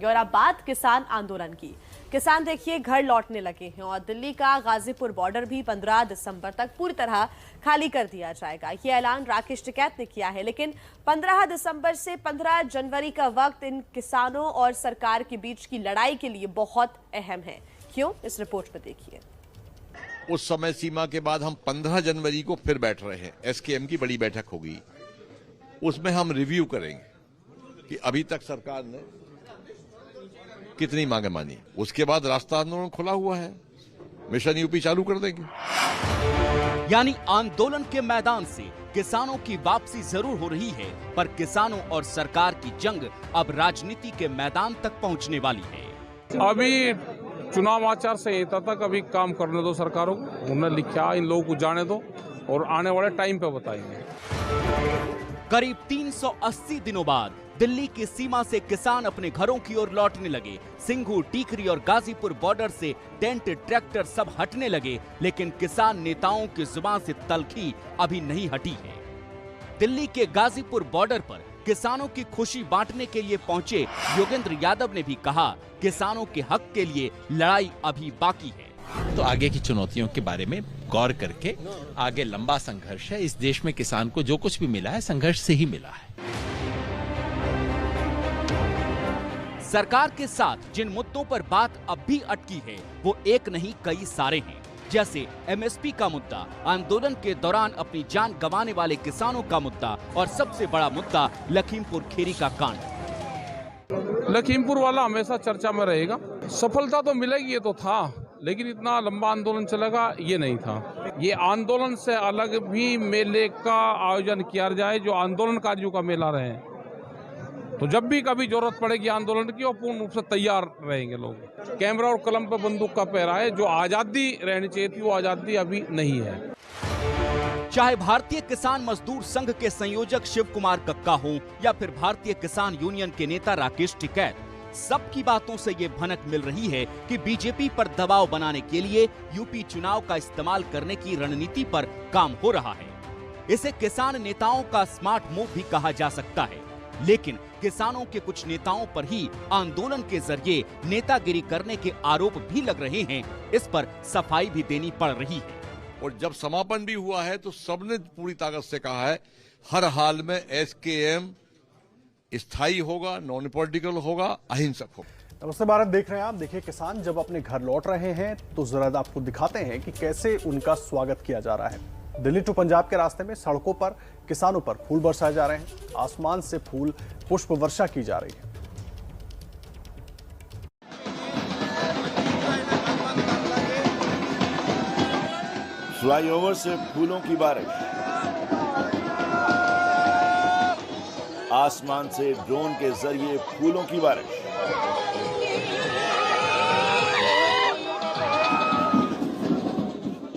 और अब बात किसान आंदोलन की। किसान देखिए घर लौटने लगे हैं और दिल्ली का गाजीपुर बॉर्डर भी 15 दिसंबर तक पूरी तरह खाली कर दिया जाएगा। ये ऐलान राकेश टिकैत ने किया है, लेकिन 15 दिसंबर से 15 जनवरी का वक्त इन किसानों और सरकार के बीच की लड़ाई के लिए बहुत अहम है। क्यों, इस रिपोर्ट में देखिए। उस समय सीमा के बाद हम 15 जनवरी को फिर बैठ रहे हैं। एसकेएम की बड़ी बैठक होगी, उसमें हम रिव्यू करेंगे कि अभी तक सरकार ने कितनी मांगे मानी। उसके बाद रास्ता आंदोलन खुला हुआ है, मिशन यूपी चालू कर देंगे। यानी आंदोलन के मैदान से किसानों की वापसी जरूर हो रही है, पर किसानों और सरकार की जंग अब राजनीति के मैदान तक पहुंचने वाली है। अभी चुनाव आचार संहिता तक अभी काम करने दो सरकारों को, उन्होंने लिखा, इन लोगों को जाने दो और आने वाले टाइम पे बताएंगे। करीब 380 दिनों बाद दिल्ली की सीमा से किसान अपने घरों की ओर लौटने लगे। सिंघू, टीकरी और गाजीपुर बॉर्डर से टेंट, ट्रैक्टर सब हटने लगे, लेकिन किसान नेताओं की जुबान से तलखी अभी नहीं हटी है। दिल्ली के गाजीपुर बॉर्डर पर किसानों की खुशी बांटने के लिए पहुंचे योगेंद्र यादव ने भी कहा, किसानों के हक के लिए लड़ाई अभी बाकी है। तो आगे की चुनौतियों के बारे में गौर करके आगे लंबा संघर्ष है। इस देश में किसान को जो कुछ भी मिला है संघर्ष से ही मिला है। सरकार के साथ जिन मुद्दों पर बात अब भी अटकी है वो एक नहीं कई सारे हैं, जैसे एमएसपी का मुद्दा, आंदोलन के दौरान अपनी जान गंवाने वाले किसानों का मुद्दा और सबसे बड़ा मुद्दा लखीमपुर खीरी का कांड। लखीमपुर वाला हमेशा चर्चा में रहेगा। सफलता तो मिलेगी, ये तो था, लेकिन इतना लंबा आंदोलन चलेगा ये नहीं था। ये आंदोलन से अलग भी मेले का आयोजन किया जाए जो आंदोलनकारियों का मेला रहे, तो जब भी कभी जरूरत पड़ेगी आंदोलन की, और पूर्ण रूप से तैयार रहेंगे लोग। कैमरा और कलम पर बंदूक का पहरा है, जो आजादी रहनी चाहिए थी वो आजादी अभी नहीं है। चाहे भारतीय किसान मजदूर संघ के संयोजक शिव कुमार कक्का हो या फिर भारतीय किसान यूनियन के नेता राकेश टिकैत, सबकी बातों से ये भनक मिल रही है कि बीजेपी पर दबाव बनाने के लिए यूपी चुनाव का इस्तेमाल करने की रणनीति पर काम हो रहा है। इसे किसान नेताओं का स्मार्ट मूव भी कहा जा सकता है, लेकिन किसानों के कुछ नेताओं पर ही आंदोलन के जरिए नेतागिरी करने के आरोप भी लग रहे हैं। इस पर सफाई भी देनी पड़ रही है। और जब समापन भी हुआ है तो सबने पूरी ताकत से कहा है हर हाल में एसकेएम स्थायी होगा, नॉन पॉलिटिकल होगा, अहिंसक होगा। नमस्ते भारत देख रहे हैं आप। देखिए, किसान जब अपने घर लौट रहे हैं तो जरा आपको दिखाते हैं कि कैसे उनका स्वागत किया जा रहा है। दिल्ली टू पंजाब के रास्ते में सड़कों पर किसानों पर फूल बरसाए जा रहे हैं, आसमान से फूल पुष्प वर्षा की जा रही है। फ्लाईओवर से फूलों की बारिश, आसमान से ड्रोन के जरिए फूलों की बारिश।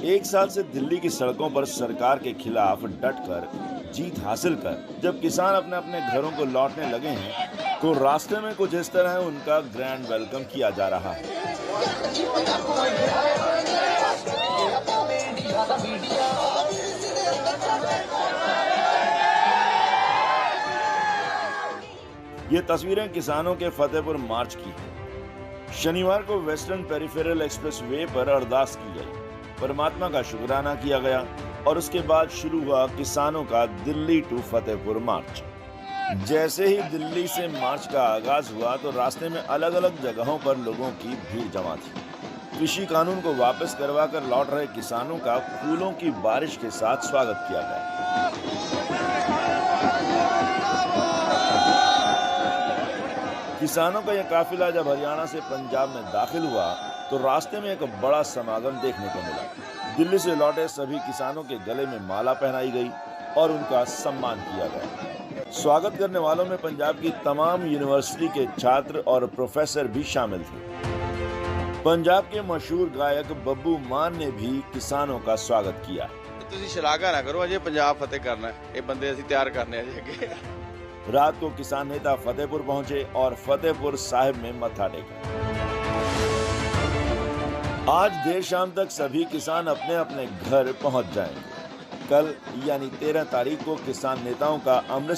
एक साल से दिल्ली की सड़कों पर सरकार के खिलाफ डटकर जीत हासिल कर जब किसान अपने अपने घरों को लौटने लगे हैं तो रास्ते में कुछ इस तरह उनका ग्रैंड वेलकम किया जा रहा है। ये तस्वीरें किसानों के फतेहपुर मार्च की है। शनिवार को वेस्टर्न पेरिफेरल एक्सप्रेस वे पर अरदास की गई, परमात्मा का शुक्राना किया गया और उसके बाद शुरू हुआ किसानों का दिल्ली टू फतेहपुर मार्च। जैसे ही दिल्ली से मार्च का आगाज हुआ तो रास्ते में अलग अलग जगहों पर लोगों की भीड़ जमा थी। कृषि कानून को वापस करवा कर लौट रहे किसानों का फूलों की बारिश के साथ स्वागत किया गया। किसानों का यह काफिला जब हरियाणा से पंजाब में दाखिल हुआ तो रास्ते में एक बड़ा समागम देखने को मिला। दिल्ली से लौटे सभी किसानों के गले में माला पहनाई गई और उनका सम्मान किया गया। स्वागत करने वालों में पंजाब की तमाम यूनिवर्सिटी के छात्र और प्रोफेसर भी शामिल थे। पंजाब के मशहूर गायक बब्बू मान ने भी किसानों का स्वागत किया। ਤੁਸੀਂ ਸ਼ਲਾਘਾ ਨਾ ਕਰੋ, ਅਜੇ ਪੰਜਾਬ ਫਤਿਹ ਕਰਨਾ ਹੈ, ਇਹ ਬੰਦੇ ਅਸੀਂ ਤਿਆਰ ਕਰਨੇ ਆ ਜੀ। रात को किसान नेता फतेहपुर पहुंचे और फतेहपुर साहिब में मत्था टेका। आज देर शाम तक सभी किसान अपने अपने घर पहुंच जाएंगे। कल यानी 13 तारीख को किसान नेताओं का अमृत